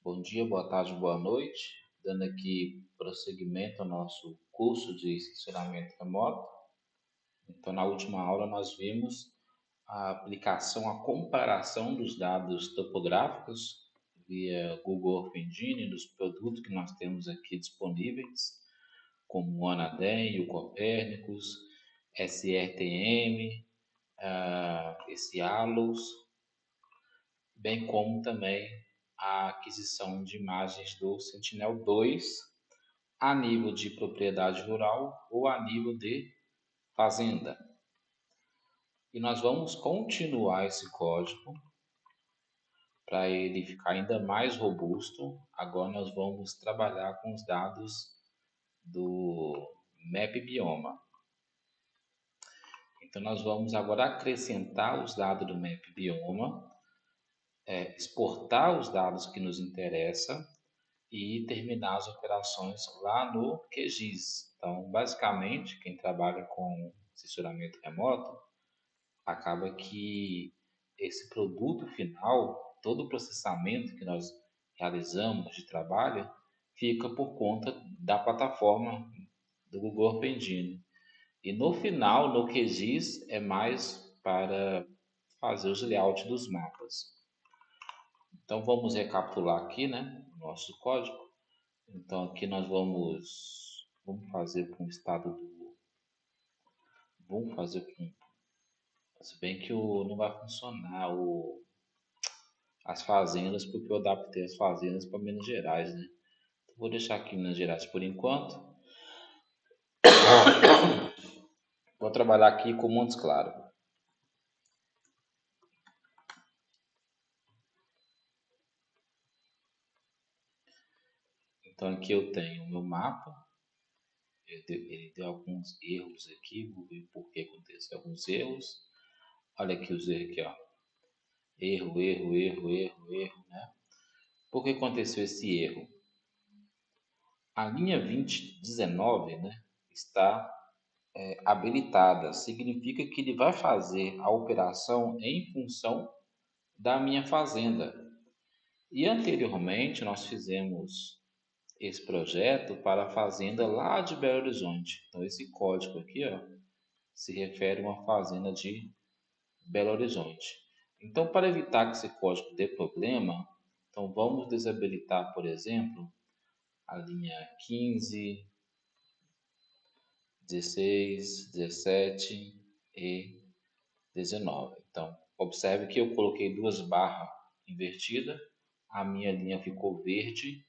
Bom dia, boa tarde, boa noite. Dando aqui prosseguimento ao nosso curso de censuramento remoto. Então, na última aula, nós vimos a aplicação, a comparação dos dados topográficos via Google Earth Engine, dos produtos que nós temos aqui disponíveis, como o Anaden, o Copérnicos, SRTM, esse ALOS, bem como também a aquisição de imagens do Sentinel-2 a nível de propriedade rural ou a nível de fazenda. E nós vamos continuar esse código para ele ficar ainda mais robusto. Agora nós vamos trabalhar com os dados do Map Bioma. Então nós vamos agora acrescentar os dados do Map Bioma, exportar os dados que nos interessam e terminar as operações lá no QGIS. Então, basicamente, quem trabalha com censuramento remoto, acaba que esse produto final, todo o processamento que nós realizamos de trabalho, fica por conta da plataforma do Google Earth Engine. E no final, no QGIS, é mais para fazer os layouts dos mapas. Então, vamos recapitular aqui, né, o nosso código. Então aqui nós vamos fazer com o estado do, vamos fazer com, se bem que não vai funcionar as fazendas, porque eu adaptei as fazendas para Minas Gerais, né? Então, vou deixar aqui em Minas Gerais por enquanto. Vou trabalhar aqui com Montes Claros. Então aqui eu tenho o meu mapa. Ele deu alguns erros aqui, vou ver por que aconteceu alguns erros. Olha aqui os erros aqui, ó. Erro, né? Por que aconteceu esse erro? A linha 2019, né, está habilitada. Significa que ele vai fazer a operação em função da minha fazenda. E anteriormente nós fizemos esse projeto para a fazenda lá de Belo Horizonte. Então esse código aqui, ó, se refere a uma fazenda de Belo Horizonte. Então, para evitar que esse código dê problema, então vamos desabilitar, por exemplo, a linha 15, 16, 17 e 19. Então, observe que eu coloquei duas barras invertidas, a minha linha ficou verde.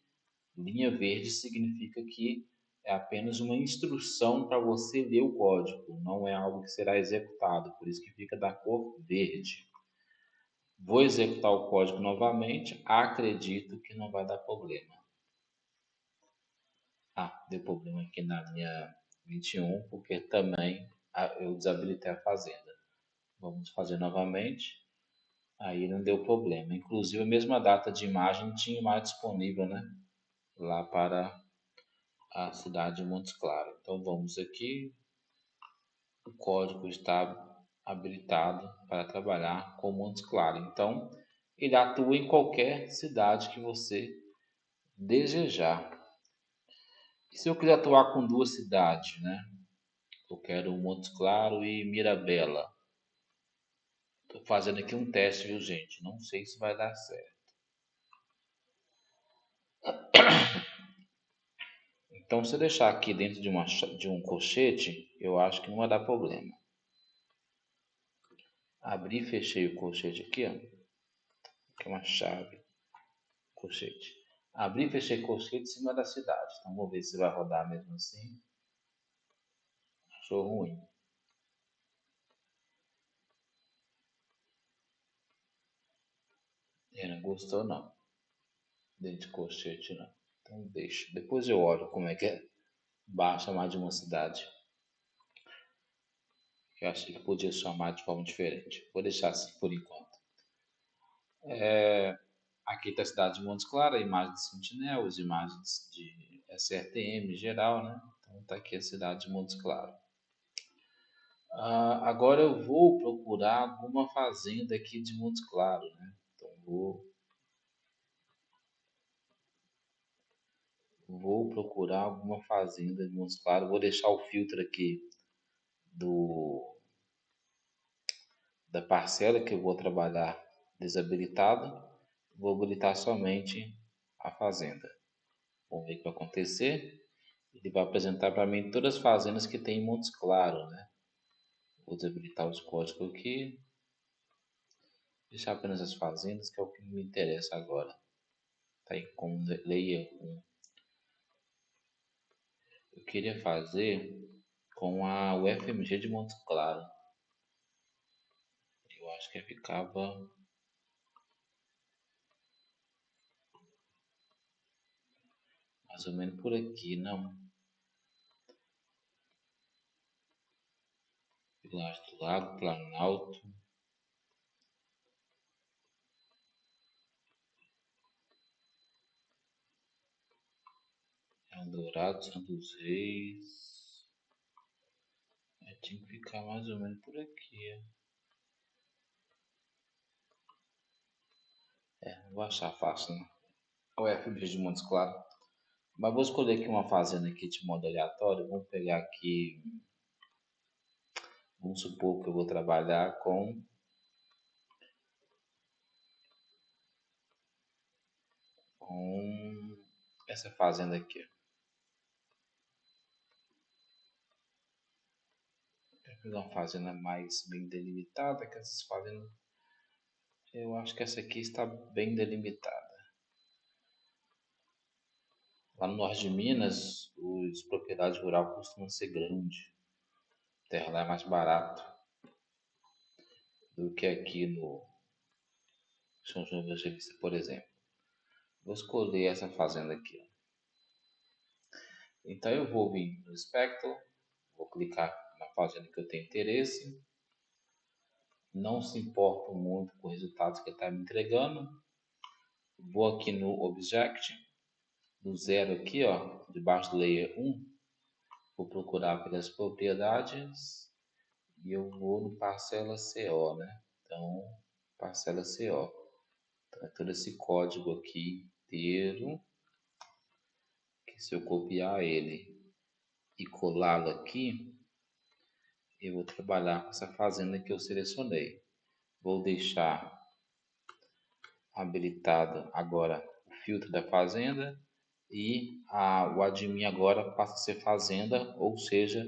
Linha verde significa que é apenas uma instrução para você ler o código, não é algo que será executado, por isso que fica da cor verde. Vou executar o código novamente, acredito que não vai dar problema. Deu problema aqui na linha 21, porque também eu desabilitei a fazenda. Vamos fazer novamente. Aí não deu problema. Inclusive a mesma data de imagem tinha mais disponível, né? Lá para a cidade de Montes Claros. Então vamos aqui. O código está habilitado para trabalhar com Montes Claros. Então ele atua em qualquer cidade que você desejar. E se eu quiser atuar com duas cidades, né? Eu quero Montes Claros e Mirabela. Estou fazendo aqui um teste, viu, gente? Não sei se vai dar certo. Então, se eu deixar aqui dentro de um colchete, eu acho que não vai dar problema. Abri e fechei o colchete aqui, ó. Aqui é uma chave. Colchete. Abri e fechei o colchete em cima da cidade. Então, vamos ver se vai rodar mesmo assim. Achou ruim. Ele não gostou, não. Dentro de colchete, não. Então, deixa. Depois eu olho como é que é. Baixa mais de uma cidade. Eu achei que podia chamar de forma diferente. Vou deixar assim por enquanto. Aqui está a cidade de Montes Claros, a imagem de Sentinel, as imagens de SRTM em geral, né? Então está aqui a cidade de Montes Claros. Agora eu vou procurar alguma fazenda aqui de Montes Claros, né? Então vou vou procurar alguma fazenda de Montes Claros. Vou deixar o filtro aqui do, da parcela que eu vou trabalhar desabilitado. Vou habilitar somente a fazenda. Vamos ver o que vai acontecer. Ele vai apresentar para mim todas as fazendas que tem em Montes Claros, né? Vou desabilitar os códigos aqui. Deixar apenas as fazendas, que é o que me interessa agora. Tá aí com layer 1. Eu queria fazer com a UFMG de Montes Claros. Eu acho que ficava mais ou menos por aqui, não? Vilares do Lago, Planalto, Eldorado, Santos Reis. Tinha que ficar mais ou menos por aqui. Não vou achar fácil, né? O UFMG de Montes Claros. Mas vou escolher aqui uma fazenda aqui de modo aleatório. Vamos pegar aqui. Vamos supor que eu vou trabalhar com essa fazenda aqui. Vou pegar uma fazenda mais bem delimitada, que essas fazendas. Eu acho que essa aqui está bem delimitada. Lá no norte de Minas, os propriedades rurais costumam ser grandes. A terra lá é mais barato do que aqui no São João Evangelista, por exemplo. Vou escolher essa fazenda aqui. Então eu vou vir no Inspector, vou clicar na fazenda que eu tenho interesse. Não se importo muito com os resultados que ele está me entregando. Vou aqui no Object, do zero aqui, ó, debaixo do Layer 1. Vou procurar pelas propriedades e eu vou no parcela CO, né? Então, parcela CO. Então, é todo esse código aqui inteiro, que se eu copiar ele e colá-lo aqui, eu vou trabalhar com essa fazenda que eu selecionei. Vou deixar habilitado agora o filtro da fazenda e o admin agora passa a ser fazenda, ou seja,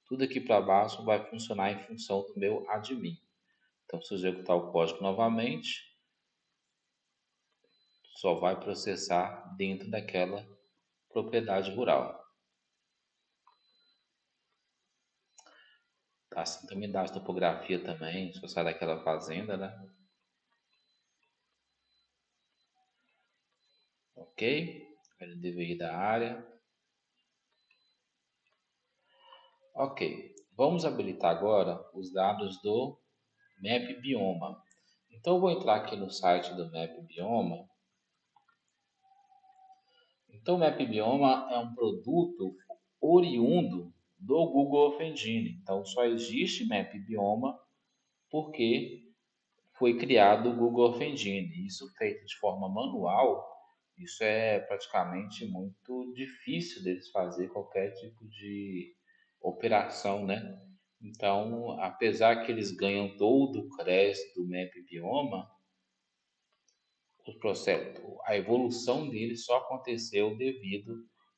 tudo aqui para baixo vai funcionar em função do meu admin. Então, se eu executar o código novamente, só vai processar dentro daquela propriedade rural. Assim também dá a topografia também, se eu sair daquela fazenda, né? Ok? LDVI da área. Ok. Vamos habilitar agora os dados do Map Bioma. Então, eu vou entrar aqui no site do Map Bioma. Então, o Map Bioma é um produto oriundo do Google Earth Engine. Então, só existe Map Bioma porque foi criado o Google Earth Engine. Isso feito de forma manual, isso é praticamente muito difícil deles fazer qualquer tipo de operação, né? Então, apesar que eles ganham todo o crédito do Map Bioma, o processo, a evolução deles só aconteceu devido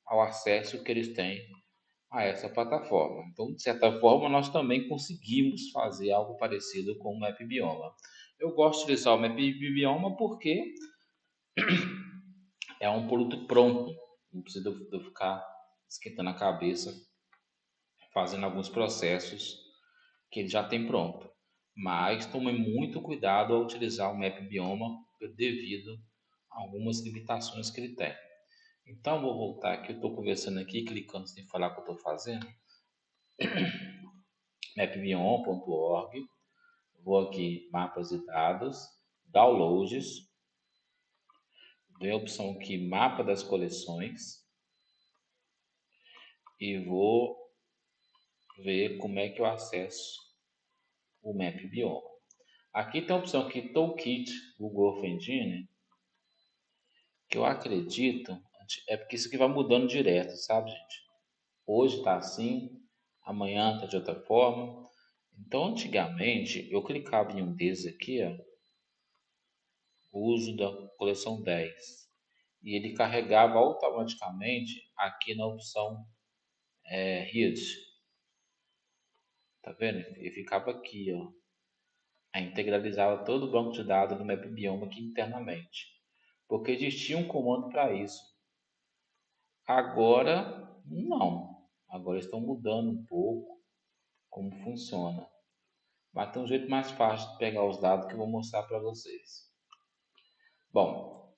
ao acesso que eles têm a essa plataforma. Então, de certa forma, nós também conseguimos fazer algo parecido com o Map Bioma. Eu gosto de utilizar o Map Bioma porque é um produto pronto, não precisa de eu ficar esquentando a cabeça fazendo alguns processos que ele já tem pronto. Mas tome muito cuidado ao utilizar o Map Bioma devido a algumas limitações que ele tem. Então, vou voltar aqui, eu estou conversando aqui, clicando sem falar o que eu estou fazendo. mapbioma.org, vou aqui, mapas e dados, downloads, dei a opção aqui, mapa das coleções, e vou ver como é que eu acesso o Map Bioma. Aqui tem a opção aqui, Toolkit Google Earth Engine, que eu acredito, É porque isso aqui vai mudando direto, sabe, gente? Hoje tá assim, amanhã tá de outra forma. Então, antigamente, eu clicava em um desses aqui, ó, o uso da coleção 10, e ele carregava automaticamente aqui na opção Read, tá vendo? E ficava aqui, ó. Aí integralizava todo o banco de dados do MapBiome aqui internamente, porque existia um comando para isso. Agora, não. Agora estão mudando um pouco como funciona. Mas tem um jeito mais fácil de pegar os dados que eu vou mostrar para vocês. Bom,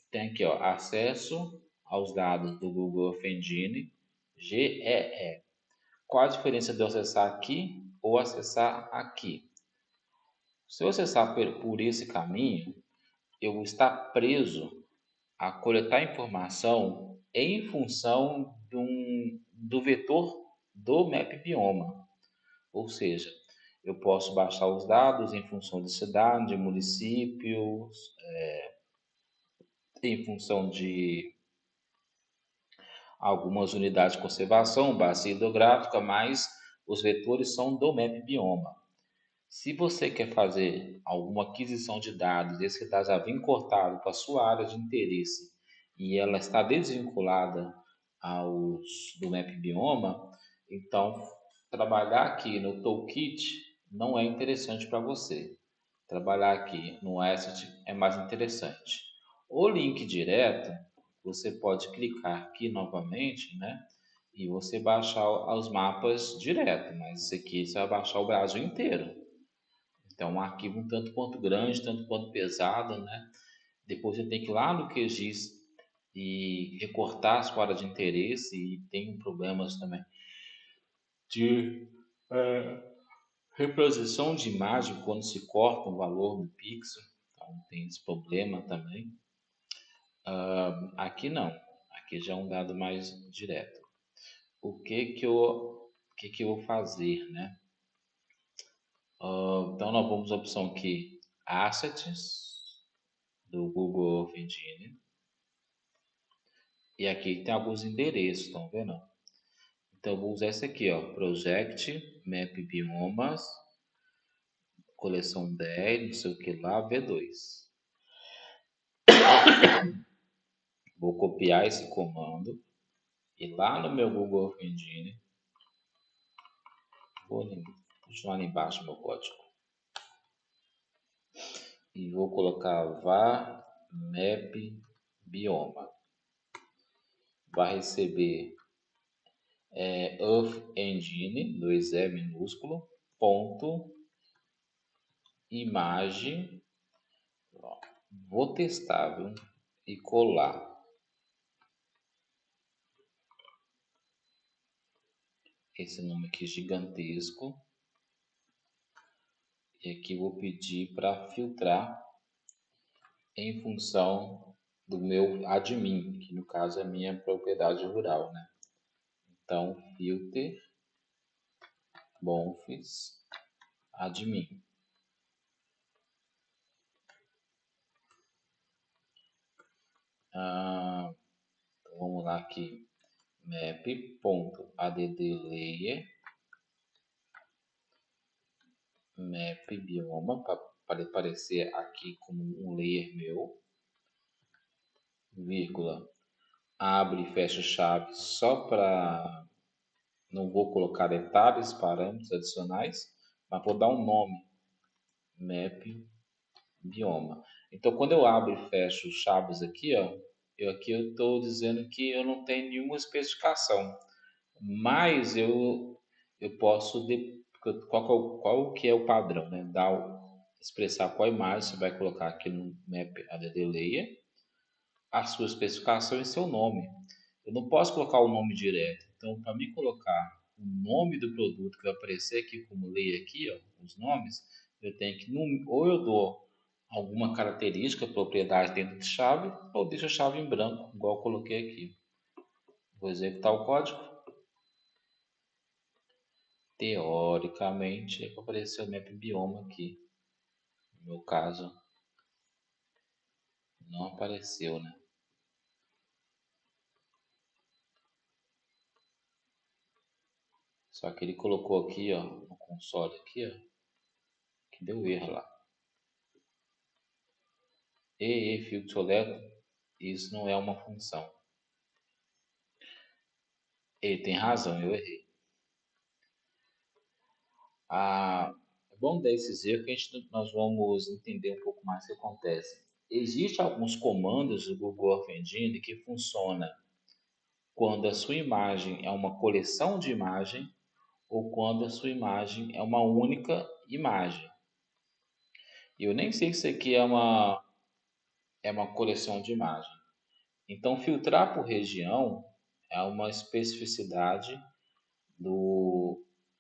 tem aqui, ó, acesso aos dados do Google Earth Engine, GEE. Qual a diferença de eu acessar aqui ou acessar aqui? Se eu acessar por esse caminho, eu vou estar preso a coletar informação em função do vetor do MapBioma. Ou seja, eu posso baixar os dados em função de cidade, municípios, em função de algumas unidades de conservação, bacia hidrográfica, mas os vetores são do MapBioma. Se você quer fazer alguma aquisição de dados, esse dado já vem cortado para a sua área de interesse e ela está desvinculada do MapBioma, então trabalhar aqui no Toolkit não é interessante para você. Trabalhar aqui no Asset é mais interessante. O link direto, você pode clicar aqui novamente, né? E você baixar os mapas direto, mas isso aqui você vai baixar o Brasil inteiro. Então, um arquivo um tanto quanto grande, tanto quanto pesado, né? Depois você tem que ir lá no QGIS e recortar a sua área de interesse e tem problemas também de reposição de imagem quando se corta um valor no pixel. Então, tem esse problema também. Aqui não. Aqui já é um dado mais direto. O que que eu vou fazer, né? Então, nós vamos à opção aqui, Assets, do Google Earth Engine. E aqui tem alguns endereços, estão vendo? Então, eu vou usar esse aqui, ó, Project Map Biomas, coleção 10, não sei o que lá, V2. Vou copiar esse comando e lá no meu Google Earth Engine, vou continuar ali embaixo meu código, e vou colocar var map bioma. Vai receber Earth Engine, 2E minúsculo, ponto, imagem. Vou testar, viu? E colar. Esse nome aqui gigantesco. E aqui vou pedir para filtrar em função do meu admin, que no caso é a minha propriedade rural, né? Então, filter, bonfis, admin. Então vamos lá aqui, map.addlayer, map bioma, para aparecer aqui como um layer meu, vírgula, abre e fecha chave só para, não vou colocar detalhes, parâmetros adicionais, mas vou dar um nome, map bioma. Então, quando eu abro e fecho chaves aqui, ó, eu estou dizendo que eu não tenho nenhuma especificação, mas eu posso qual que é o padrão, né? Expressar qual imagem você vai colocar aqui no Map Add Layer, a sua especificação e seu nome. Eu não posso colocar o nome direto. Então, para mim colocar o nome do produto que vai aparecer aqui como layer aqui, ó, os nomes, eu tenho que ou eu dou alguma característica, propriedade dentro de chave, ou deixo a chave em branco, igual eu coloquei aqui. Vou executar o código. Teoricamente, é para aparecer o map bioma aqui. No meu caso, não apareceu, né? Só que ele colocou aqui, ó, no console aqui, ó, que deu erro lá. Field Select, isso não é uma função. Ele tem razão, eu errei. É bom dar esses erros que nós vamos entender um pouco mais o que acontece. Existem alguns comandos do Google Earth Engine que funcionam quando a sua imagem é uma coleção de imagem ou quando a sua imagem é uma única imagem. Eu nem sei se isso aqui é uma coleção de imagem. Então, filtrar por região é uma especificidade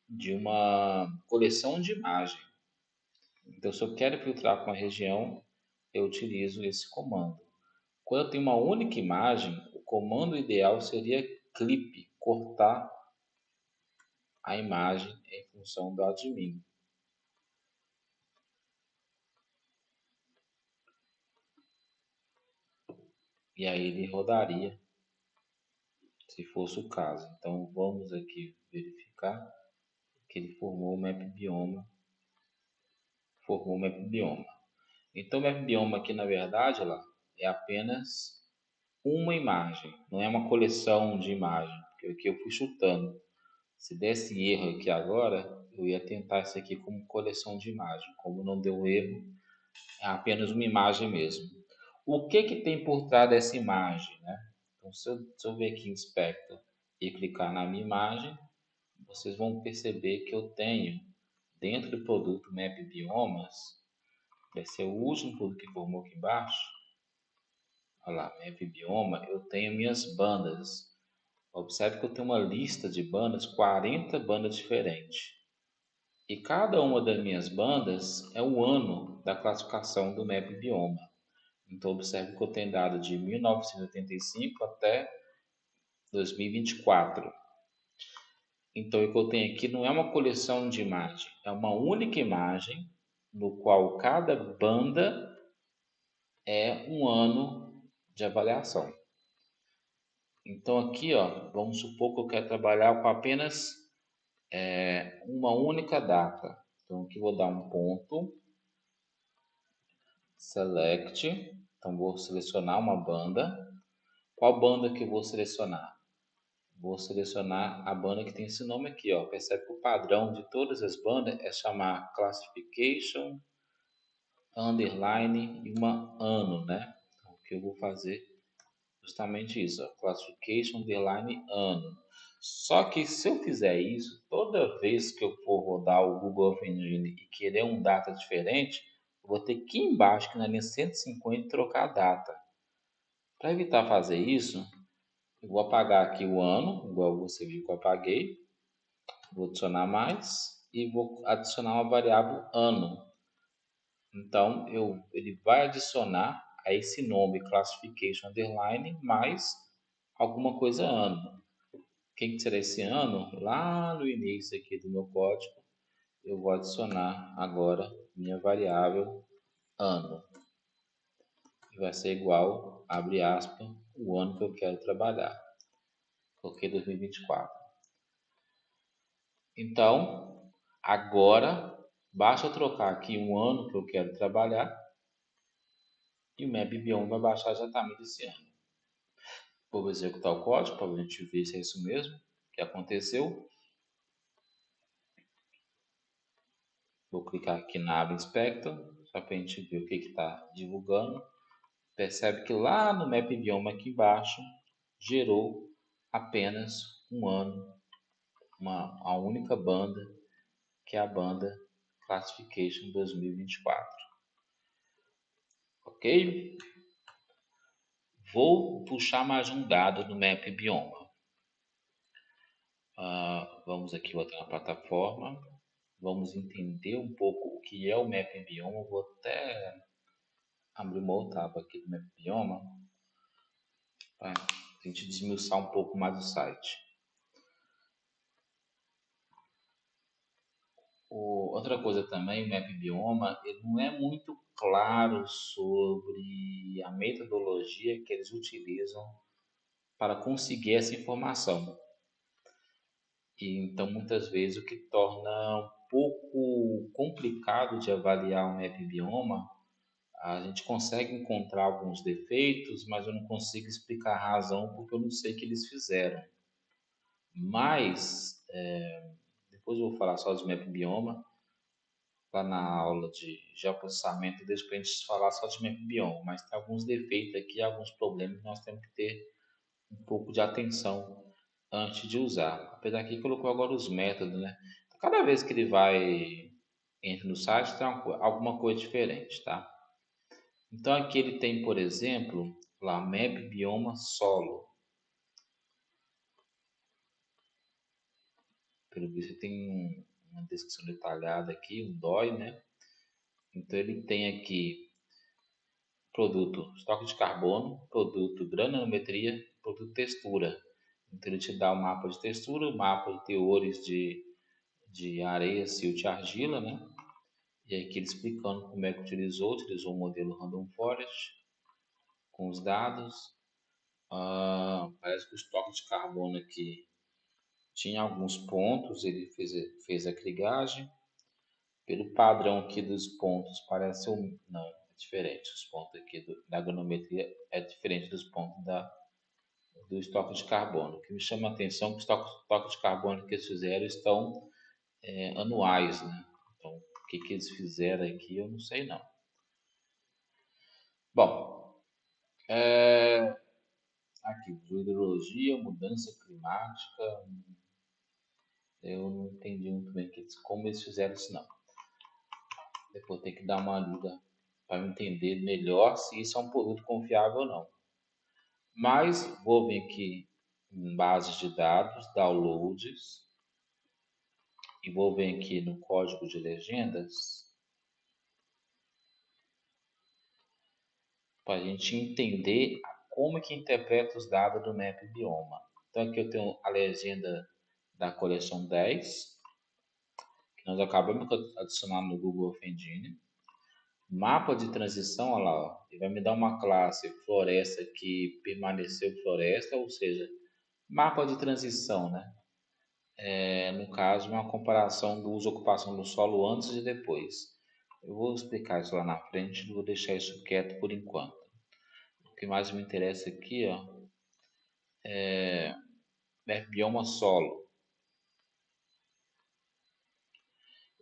de uma coleção de imagem. Então, se eu quero filtrar com a região, eu utilizo esse comando. Quando eu tenho uma única imagem, o comando ideal seria clip, cortar a imagem em função do admin. E aí ele rodaria, se fosse o caso. Então vamos aqui verificar que ele formou o map bioma. Formou o map bioma. Então o map bioma aqui na verdade lá é apenas uma imagem, não é uma coleção de imagens, porque aqui eu fui chutando. Se desse erro aqui agora, eu ia tentar isso aqui como coleção de imagem. Como não deu erro, é apenas uma imagem mesmo. O que que tem por trás dessa imagem, né? Então, se eu ver aqui em Inspector e clicar na minha imagem, vocês vão perceber que eu tenho, dentro do produto Map Biomas, vai ser o último produto que formou aqui embaixo, olha lá, Map Bioma, eu tenho minhas bandas. Observe que eu tenho uma lista de bandas, 40 bandas diferentes. E cada uma das minhas bandas é o ano da classificação do Map Bioma. Então, observe que eu tenho dado de 1985 até 2024. Então, o que eu tenho aqui não é uma coleção de imagens, é uma única imagem no qual cada banda é um ano de avaliação. Então, aqui, ó, vamos supor que eu quero trabalhar com apenas uma única data. Então, aqui vou dar um ponto, select. Então, vou selecionar uma banda. Qual banda que eu vou selecionar? Vou selecionar a banda que tem esse nome aqui, ó. Percebe que o padrão de todas as bandas é chamar classification, underline e uma ano, né? Então, o que eu vou fazer justamente isso, ó, classification, underline, ano. Só que se eu fizer isso, toda vez que eu for rodar o Google Earth Engine e querer um data diferente, eu vou ter que ir embaixo, aqui na linha 150, trocar a data. Para evitar fazer isso, eu vou apagar aqui o ano, igual você viu que eu apaguei. Vou adicionar mais e vou adicionar uma variável ano. Então, ele vai adicionar a esse nome classification underline mais alguma coisa ano. Quem que será esse ano? Lá no início aqui do meu código, eu vou adicionar agora minha variável ano. E vai ser igual, abre aspas, o ano que eu quero trabalhar. Coloquei 2024. Então, agora basta trocar aqui um ano que eu quero trabalhar e o MapBiome vai baixar exatamente esse ano. Vou executar o código para a gente ver se é isso mesmo que aconteceu. Vou clicar aqui na aba Inspector, só para a gente ver o que está divulgando. Percebe que lá no MapBiome aqui embaixo gerou apenas um ano, a única banda, que é a banda Classification 2024. Ok? Vou puxar mais um dado do Map Bioma. Vamos aqui botar na plataforma. Vamos entender um pouco o que é o Map Bioma. Vou até abrir uma outra aba aqui do Map Bioma para a gente desmiuçar um pouco mais o site. Outra coisa também, o Map Bioma, ele não é muito claro sobre a metodologia que eles utilizam para conseguir essa informação. E então muitas vezes o que torna um pouco complicado de avaliar um map-bioma, a gente consegue encontrar alguns defeitos, mas eu não consigo explicar a razão porque eu não sei o que eles fizeram. Mas depois eu vou falar só de map-bioma, lá na aula de geoprocessamento, deixa para a gente falar só de microbioma, mas tem alguns defeitos aqui, alguns problemas que nós temos que ter um pouco de atenção antes de usar. Apesar que colocou agora os métodos, né? Então, cada vez que ele vai entra no site tem alguma coisa diferente, tá? Então aqui ele tem, por exemplo, lá Map Bioma Solo. Pelo visto tem uma descrição detalhada aqui, um DOI, né? Então ele tem aqui produto estoque de carbono, produto granometria, produto textura. Então ele te dá o mapa de textura, o mapa de teores de areia, silt e argila, né? E aí aqui ele explicando como é que utilizou o modelo Random Forest com os dados. Parece que o estoque de carbono aqui tinha alguns pontos, ele fez a crigagem. Pelo padrão aqui dos pontos, parece um. Não, é diferente. Os pontos aqui da granometria é diferente dos pontos do estoque de carbono. O que me chama a atenção é que o estoque de carbono que eles fizeram estão anuais, né? Então, o que eles fizeram aqui, eu não sei não. Bom, aqui, hidrologia, mudança climática, eu não entendi muito bem como eles fizeram isso não. Depois tem que dar uma lida para entender melhor se isso é um produto confiável ou não. Mas vou vir aqui em bases de dados, downloads, e vou vir aqui no código de legendas para a gente entender como que interpreta os dados do Map Bioma. Então aqui eu tenho a legenda da coleção 10, que nós acabamos de adicionar no Google Earth Engine. Mapa de transição, olha lá, ó, ele vai me dar uma classe floresta que permaneceu floresta, ou seja, mapa de transição, né? No caso, uma comparação do uso e ocupação do solo antes e depois. Eu vou explicar isso lá na frente, vou deixar isso quieto por enquanto. O que mais me interessa aqui, ó, é bioma solo.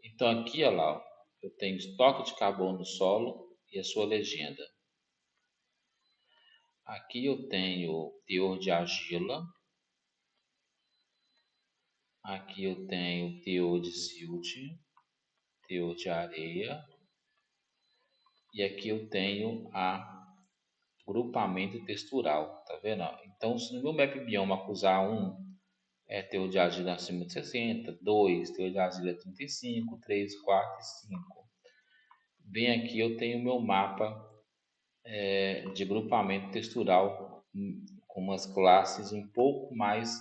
Então aqui, olha lá, ó, eu tenho estoque de carbono no solo e a sua legenda. Aqui eu tenho teor de argila. Aqui eu tenho teor de silt, teor de areia. E aqui eu tenho a grupamento textural, tá vendo? Então, se no meu map bioma acusar 1 é teor de argila acima de 60, 2 teor de argila 35, 3, 4 e 5. Bem aqui eu tenho o meu mapa de grupamento textural com umas classes um pouco mais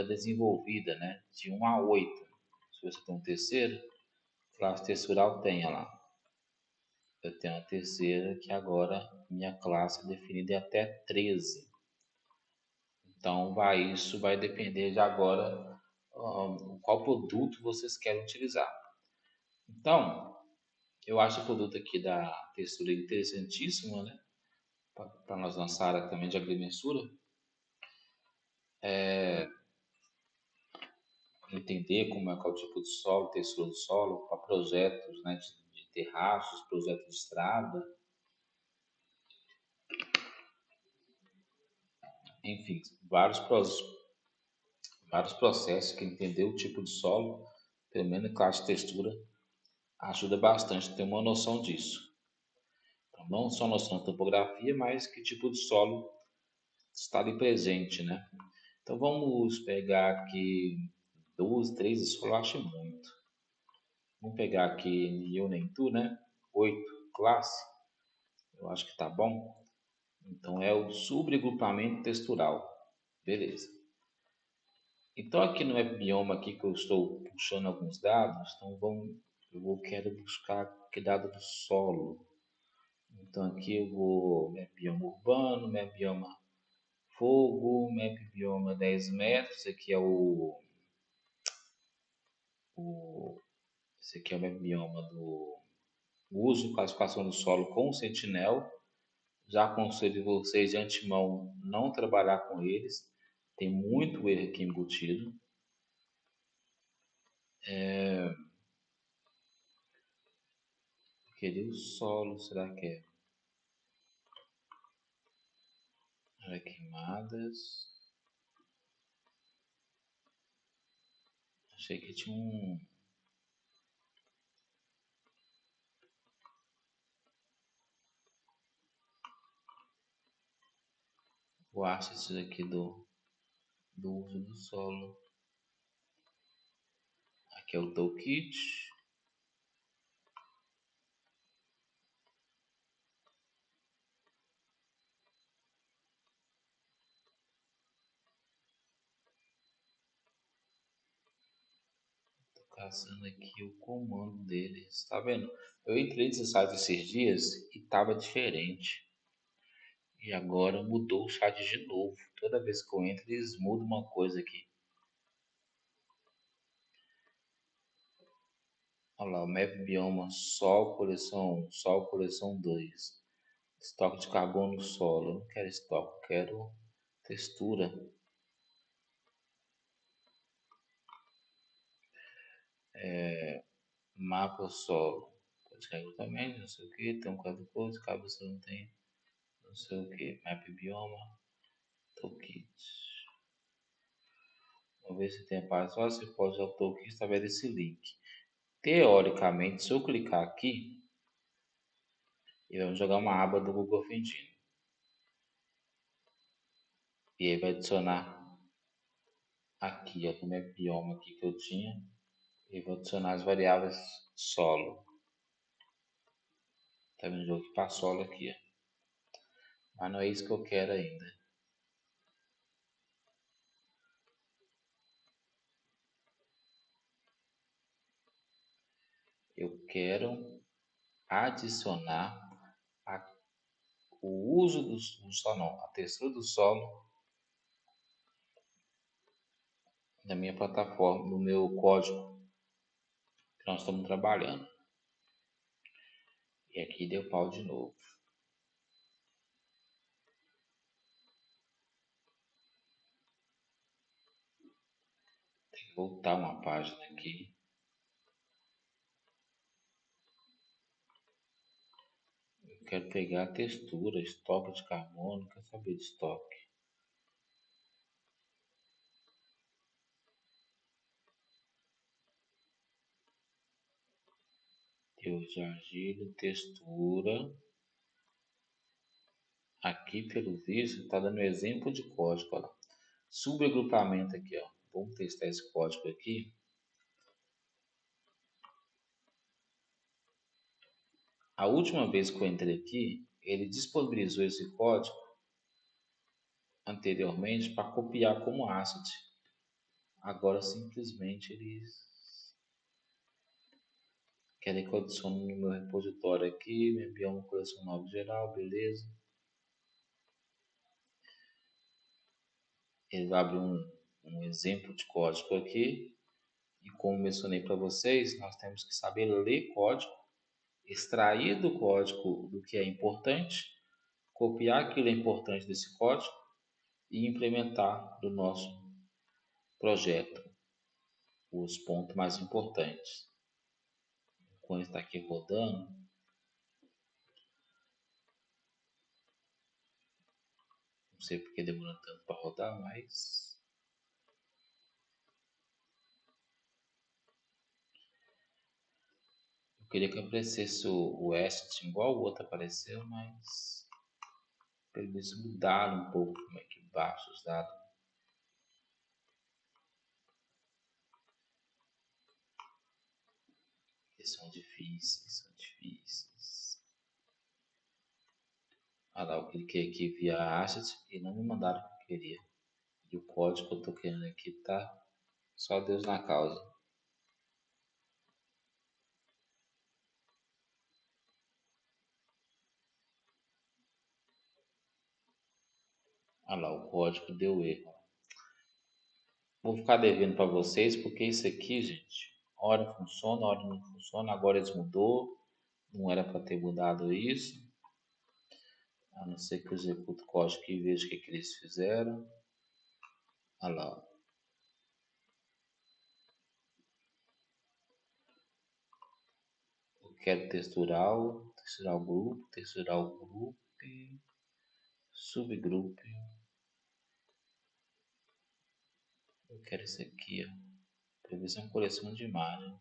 desenvolvida, né? De 1 a 8. Se você tem um terceiro, classe textural tenha lá. Eu tenho a terceira que agora minha classe é definida em até 13. Então isso vai depender de agora qual produto vocês querem utilizar. Então, eu acho o produto aqui da textura interessantíssimo, né? Para nós nossa área também de agrimensura, entender como é qual tipo de solo, textura do solo, para projetos, né, de terraços, projetos de estrada, enfim, vários processos que entender o tipo de solo, pelo menos classe de textura, ajuda bastante a ter uma noção disso. Então, não só noção de topografia, mas que tipo de solo está ali presente, né? Então vamos pegar aqui 12, 13 solo, eu acho muito. Vamos pegar aqui eu nem tu, né? 8 classe, eu acho que tá bom. Então é o subgrupamento textural, beleza. Então aqui no bioma aqui que eu estou puxando alguns dados, então quero buscar que dado do solo. Então aqui eu vou bioma urbano, bioma fogo, bioma 10 metros, aqui é o Esse aqui é o microbioma do uso, classificação do solo com o Sentinel. Já aconselho vocês de antemão não trabalhar com eles. Tem muito erro aqui embutido. Querer o solo, será que é? Área queimadas. Achei que tinha um. Eu acho isso aqui do uso do solo. Aqui é o toolkit. Tô caçando aqui o comando deles. Tá vendo? Eu entrei nesse site esses dias e tava diferente. E agora mudou o chat de novo. Toda vez que eu entro, eles mudam uma coisa aqui. Olha lá, o Map Bioma Sol, coleção 2. Estoque de carbono no solo. Eu não quero estoque, eu quero textura. Mapa solo. Pode cair também, não sei o que. Tem um quadro de cores, cabeça não tem, não sei o que. Map Bioma, Toolkit. Vamos ver se tem a parte. Só você pode usar o Toolkit através desse link. Teoricamente, se eu clicar aqui, ele vai jogar uma aba do Google Fentino. E aí vai adicionar aqui, ó, no meu bioma aqui que eu tinha. E vou adicionar as variáveis solo. Tá vendo o jogo para solo aqui, ó. Mas não é isso que eu quero ainda. Eu quero adicionar a, o uso do solo, não, a textura do solo na minha plataforma, no meu código que nós estamos trabalhando. E aqui deu pau de novo. Tem que voltar uma página aqui. Eu quero pegar a textura, estoque de carbono, quero saber de estoque. Teor de argila, textura. Aqui, pelo visto, está dando exemplo de código. Olha lá. Subagrupamento aqui, ó. Vamos testar esse código aqui. A última vez que eu entrei aqui, ele disponibilizou esse código anteriormente para copiar como asset. Agora simplesmente eles querem que eu adicione no meu repositório aqui, me enviar uma coleção nova geral, beleza. Ele abre um exemplo de código aqui. E como mencionei para vocês, nós temos que saber ler código, extrair do código do que é importante, copiar aquilo que é importante desse código e implementar do nosso projeto os pontos mais importantes. Quando está aqui rodando, não sei porque demora tanto para rodar, mas eu queria que aparecesse o asset igual o outro apareceu, mas pelo menos mudaram um pouco como é que baixa os dados. Eles são difíceis, são difíceis. Ah lá, eu cliquei aqui via asset e não me mandaram o que eu queria. E o código que eu estou querendo aqui tá só Deus na causa. Ah lá, o código deu erro. Vou ficar devendo para vocês porque isso aqui, gente, Hora funciona, hora não funciona. Agora eles mudou. Não era para ter mudado isso. A não ser que eu execute o código e veja o que eles fizeram. Olha lá. Eu quero texturar o grupo, subgrupo. Eu quero esse aqui, ó. Previsão coleção de imagem.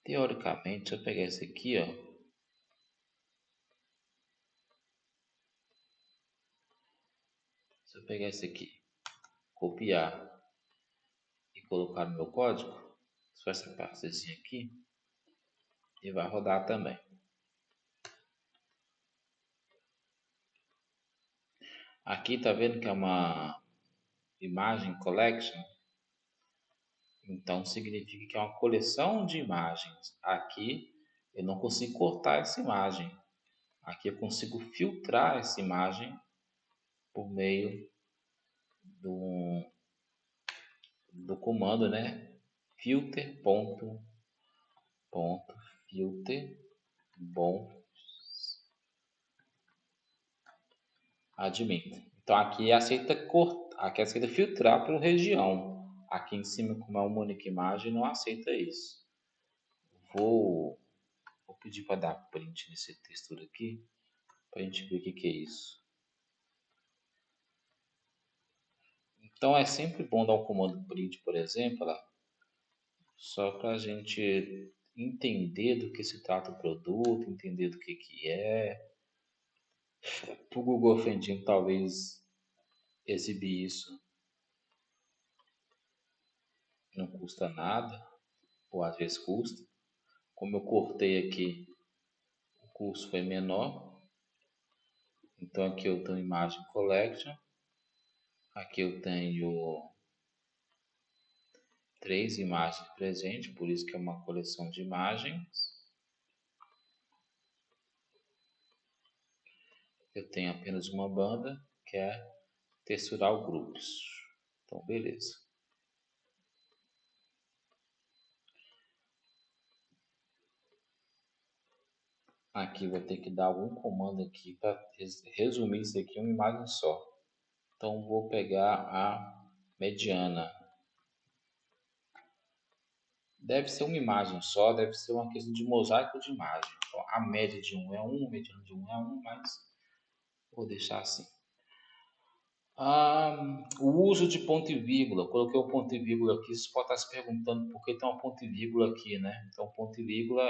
Teoricamente, se eu pegar esse aqui, ó. Se eu pegar esse aqui, copiar e colocar no meu código, só essa partezinha aqui, e vai rodar também. Aqui tá vendo que é uma imagem collection? Então significa que é uma coleção de imagens. Aqui eu não consigo cortar essa imagem. Aqui eu consigo filtrar essa imagem por meio do, do comando, né? Filter.filter bom admin. Então aqui aceita filtrar por região. Aqui em cima, como é uma única imagem, não aceita isso. Vou, vou pedir para dar print nesse textura aqui, para a gente ver o que é isso. Então é sempre bom dar um comando print, por exemplo, lá, só para a gente entender do que se trata o produto, entender do que é. Para o Google Fendinho talvez exibir isso não custa nada, ou às vezes custa. Como eu cortei aqui, o custo foi menor. Então aqui eu tenho imagem collection. Aqui eu tenho 3 imagens presentes, por isso que é uma coleção de imagens. Eu tenho apenas uma banda, que é textural grupos. Então, beleza. Aqui vou ter que dar algum comando aqui para resumir isso aqui em uma imagem só. Então, vou pegar a mediana. Deve ser uma imagem só, deve ser uma questão de mosaico de imagem. Então, a média de um é 1, a mediana de 1 é 1, mas vou deixar assim. O uso de ponto e vírgula. Coloquei o ponto e vírgula aqui. Você pode estar se perguntando por que tem um ponto e vírgula aqui, né? Então, ponto e vírgula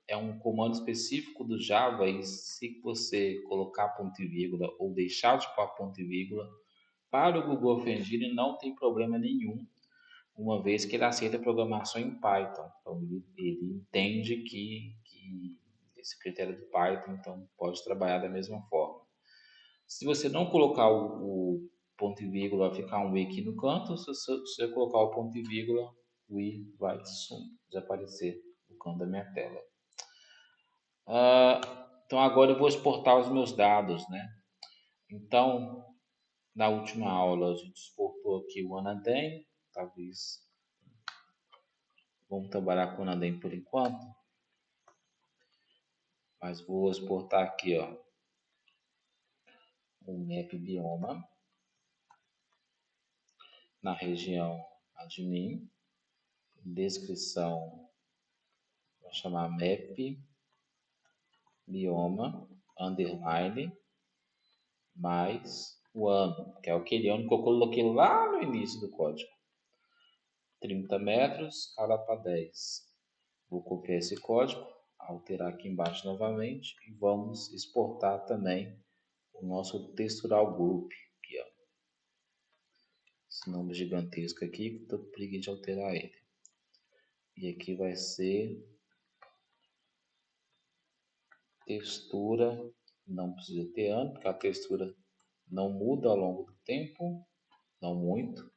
é um comando específico do Java e se você colocar ponto e vírgula ou deixar de pôr ponto e vírgula, para o Google Engine não tem problema nenhum, uma vez que ele aceita programação em Python. Então, ele entende que esse critério do Python, então pode trabalhar da mesma forma. Se você não colocar o ponto e vírgula, vai ficar um i aqui no canto. Se você colocar o ponto e vírgula, o i vai desaparecer no canto da minha tela. Então agora eu vou exportar os meus dados, né? Então, na última aula a gente exportou aqui o Anadem, talvez vamos trabalhar com o Anadem por enquanto, mas vou exportar aqui, ó, o map bioma na região admin, descrição, vou chamar map bioma underline mais o ano, que é aquele ano que eu coloquei lá no início do código. 30 metros, escala para 10. Vou copiar esse código, alterar aqui embaixo novamente e vamos exportar também o nosso textural group. Aqui, ó. Esse nome gigantesco aqui, que estou com preguiça de alterar ele. E aqui vai ser textura, não precisa ter ano, porque a textura não muda ao longo do tempo, não muito.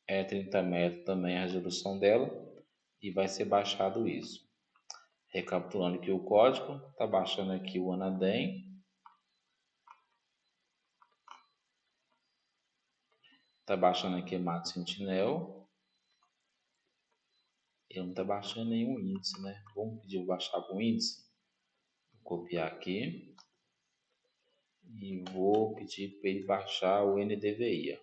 É 30 metros também a resolução dela e vai ser baixado isso. Recapitulando aqui o código, está baixando aqui o Anadem, está baixando aqui Mato Sentinel. Ele não está baixando nenhum índice, né? Vamos pedir para baixar algum índice. Vou copiar aqui e vou pedir para ele baixar o NDVI.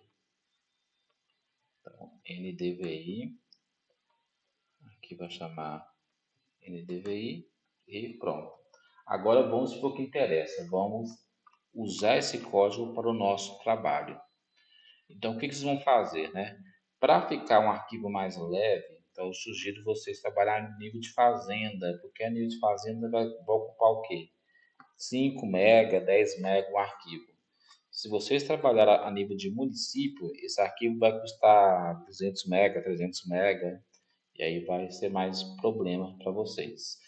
Então, NDVI, aqui vai chamar NDVI e pronto. Agora vamos para o que interessa. Vamos usar esse código para o nosso trabalho. Então, o que vocês vão fazer, né? Para ficar um arquivo mais leve, então eu sugiro vocês trabalharem no nível de fazenda, porque a nível de fazenda vai ocupar o quê? 5 MB, 10 MB um arquivo. Se vocês trabalharem a nível de município, esse arquivo vai custar 200 MB, 300 MB, e aí vai ser mais problema para vocês.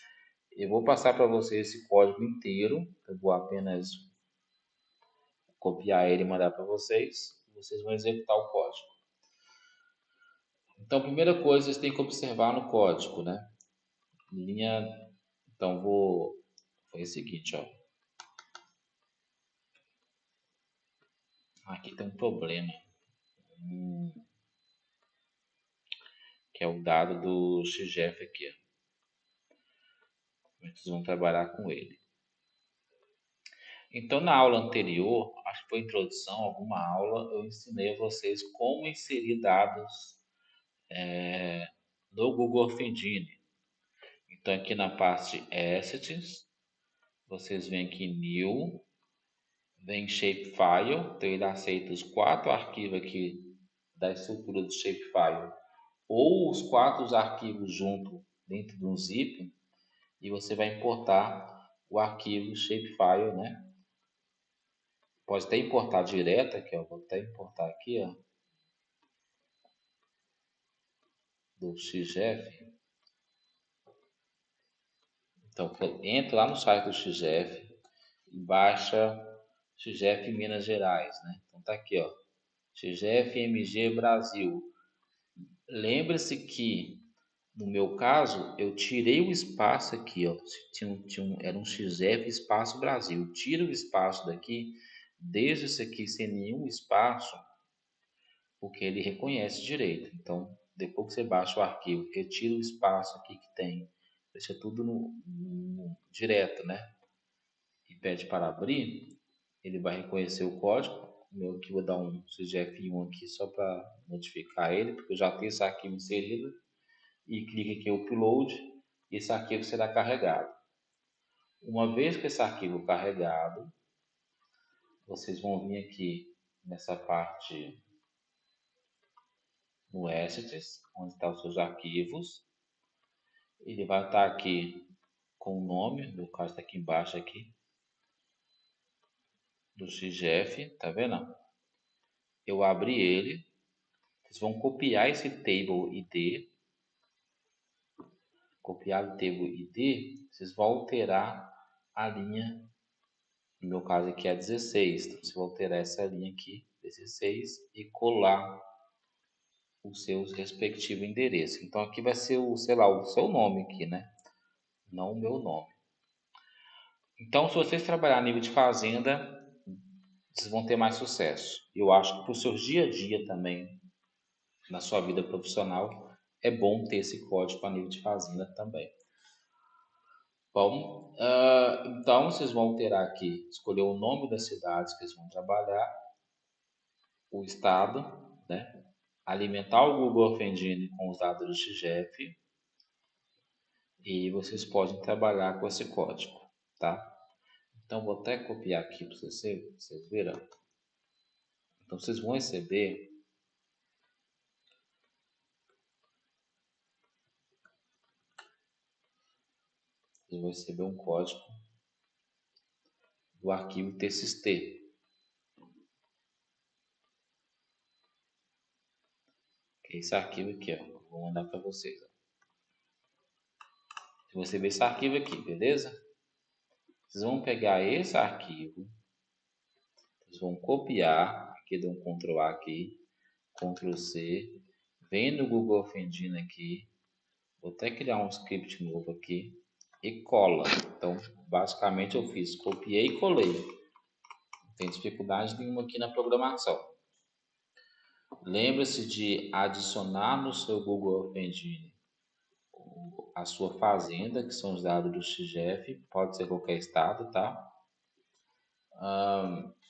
Eu vou passar para vocês esse código inteiro, eu vou apenas copiar ele e mandar para vocês, e vocês vão executar o código. Então, a primeira coisa vocês têm que observar no código, né? Linha, então foi o seguinte, ó. Aqui tem um problema, que é o dado do XGF aqui, ó. Vocês vão trabalhar com ele. Então, na aula anterior, acho que foi introdução, alguma aula, eu ensinei a vocês como inserir dados no Google Earth Engine. Então, aqui na parte Assets, vocês vêm aqui New, vem Shapefile, então ele aceita os 4 arquivos aqui da estrutura do Shapefile, ou os 4 arquivos junto dentro de um zip, e você vai importar o arquivo Shapefile, né? Pode até importar direto aqui, ó. Vou até importar aqui, ó, do XGF. Então, entra lá no site do XGF e baixa XGF Minas Gerais, né? Então tá aqui, ó, XGF MG Brasil. Lembre-se que no meu caso eu tirei o espaço aqui, ó. Era um XGF espaço Brasil. Tira o espaço daqui, deixa isso aqui sem nenhum espaço, porque ele reconhece direito. Então, depois que você baixa o arquivo, retira o espaço aqui que tem, deixa tudo direto, né? E pede para abrir, ele vai reconhecer o código. O meu aqui vou dar um CGF1 aqui só para notificar ele, porque eu já tenho esse arquivo inserido. E clique aqui em Upload e esse arquivo será carregado. Uma vez que esse arquivo carregado, vocês vão vir aqui nessa parte no Assets, onde estão os seus arquivos. Ele vai estar aqui com o nome, no caso está aqui embaixo aqui, do XGF, tá vendo? Eu abri ele, vocês vão copiar esse table ID, copiar o table ID, vocês vão alterar a linha, no meu caso aqui é 16, então vocês vão alterar essa linha aqui, 16, e colar o seu respectivo endereço. Então aqui vai ser o, sei lá, o seu nome aqui, né? Não o meu nome. Então, se vocês trabalharem a nível de fazenda, vocês vão ter mais sucesso. Eu acho que para os seus dia a dia também, na sua vida profissional, é bom ter esse código a nível de fazenda também. Bom, então vocês vão alterar aqui, escolher o nome das cidades que eles vão trabalhar, o estado, né? Alimentar o Google Earth Engine com os dados do XGF e vocês podem trabalhar com esse código, tá? Então, vou até copiar aqui para vocês verem. Então, vocês vão receber um código do arquivo txt. Que é esse arquivo aqui, ó. Vou mandar para vocês. Ó. Você vê esse arquivo aqui, beleza? Vocês vão pegar esse arquivo, vocês vão copiar, aqui dá um Ctrl A aqui, Ctrl C, vem no Google Earth Engine aqui, vou até criar um script novo aqui, e cola. Então, basicamente eu fiz, copiei e colei. Não tem dificuldade nenhuma aqui na programação. Lembre-se de adicionar no seu Google Earth Engine a sua fazenda, que são os dados do XGF, pode ser qualquer estado, tá?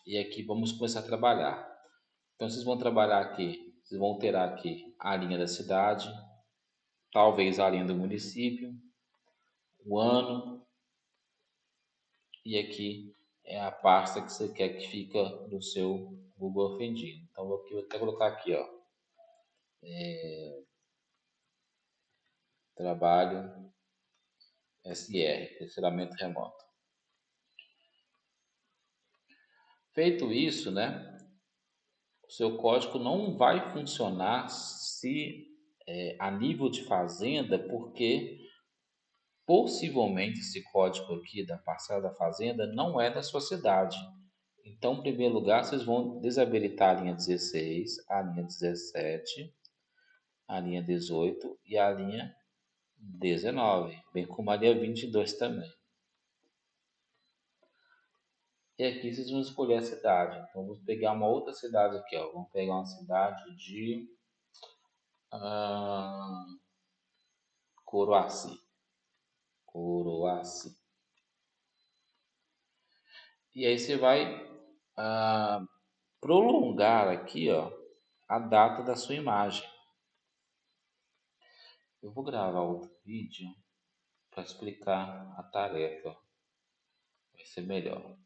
E aqui vamos começar a trabalhar. Então vocês vão trabalhar aqui, vocês vão ter aqui a linha da cidade, talvez a linha do município, o ano, e aqui é a pasta que você quer que fica no seu Google Earth Engine. Então aqui eu vou até colocar aqui, ó, trabalho SR, terceiramento remoto. Feito isso, né, o seu código não vai funcionar se a nível de fazenda, porque possivelmente esse código aqui da parcela da fazenda não é da sua cidade. Então, em primeiro lugar, vocês vão desabilitar a linha 16, a linha 17, a linha 18 e a linha 19, bem como a linha 22 também. E aqui vocês vão escolher a cidade. Então, vamos pegar uma outra cidade aqui, ó. Vamos pegar uma cidade de ah, Coroaci. Coroaci. E aí você vai ah, prolongar aqui, ó, a data da sua imagem. Eu vou gravar outro vídeo para explicar a tarefa. Vai ser melhor.